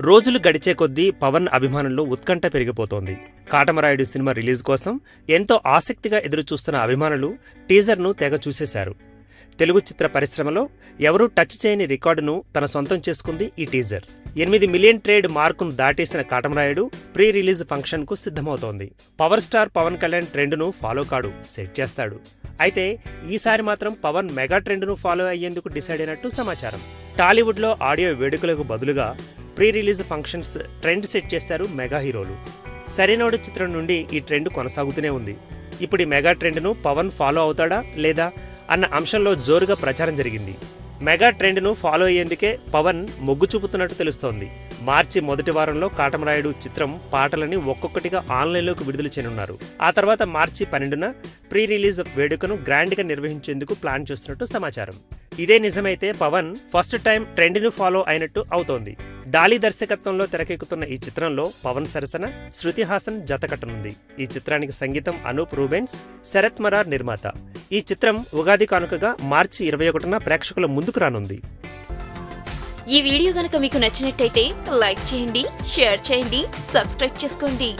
రోజులు గడిచే కొద్దీ పవన్ అభిమానుల్లో ఉత్కంఠ పెరిగిపోతోంది. కాటమరాయుడు సినిమా రిలీజ్ కోసం ఎంతో ఆసక్తిగా ఎదురుచూస్తున్న అభిమానులు టీజర్ను తెగ చూసేశారు. తెలుగు చిత్ర పరిశ్రమలో ఎవరూ టచ్ చేయని రికార్డును తన సొంతం చేసుకుంది ఈ టీజర్. 8 మిలియన్ ట్రేడ్ మార్కును దాటేసిన కాటమరాయుడు ప్రీ రిలీజ్ ఫంక్షన్కు సిద్ధమవుతోంది. పవర్ స్టార్ పవన్ కళ్యాణ్ ట్రెండ్ను ఫాలో కాడు, సెట్ చేస్తాడు. అయితే ఈసారి మాత్రం పవన్ మెగా ట్రెండ్ను ఫాలో అయ్యేందుకు డిసైడ్ అయినట్టు సమాచారం. టాలీవుడ్లో ఆడియో వేడుకలకు బదులుగా pre release functions trend set చేశారు మెగా హీరోలు. సరైనోడు చిత్రం నుండి ఈ ట్రెండ్ కొనసాగుతూనే ఉంది. ఇప్పుడు ఈ మెగా ట్రెండ్ను పవన్ ఫాలో అవుతాడా లేదా అన్న అంశంలో జోరుగా ప్రచారం జరిగింది. మెగా ట్రెండ్ను ఫాలో అయ్యేందుకే పవన్ మొగ్గు చూపుతున్నట్టు తెలుస్తోంది. మార్చి మొదటి వారంలో కాటమరాయుడు చిత్రం పాటలని ఒక్కొక్కటిగా ఆన్లైన్లోకి విడుదల చేయనున్నారు. ఆ తర్వాత మార్చి 12న ప్రీ రిలీజ్ వేడుకను గ్రాండ్గా నిర్వహించేందుకు ప్లాన్ చేస్తున్నట్టు సమాచారం. ఇదే నిజమైతే పవన్ ఫస్ట్ టైం ట్రెండ్ను ఫాలో అయినట్టు అవుతోంది. డాలీ దర్శకత్వంలో తెరకెక్కుతున్న ఈ చిత్రంలో పవన్ సరసన శృతి హాసన్ జతకట్టనుంది. ఈ చిత్రానికి సంగీతం అనూప్ రూబెన్స్, శరత్ మరార్ నిర్మాత. ఈ చిత్రం ఉగాది కానుకగా మార్చి 21న ప్రేక్షకుల ముందుకు రానుంది. ఈ వీడియో గనుక మీకు నచ్చినట్టయితే లైక్ చేయండి, షేర్ చేయండి, సబ్స్క్రైబ్ చేసుకోండి.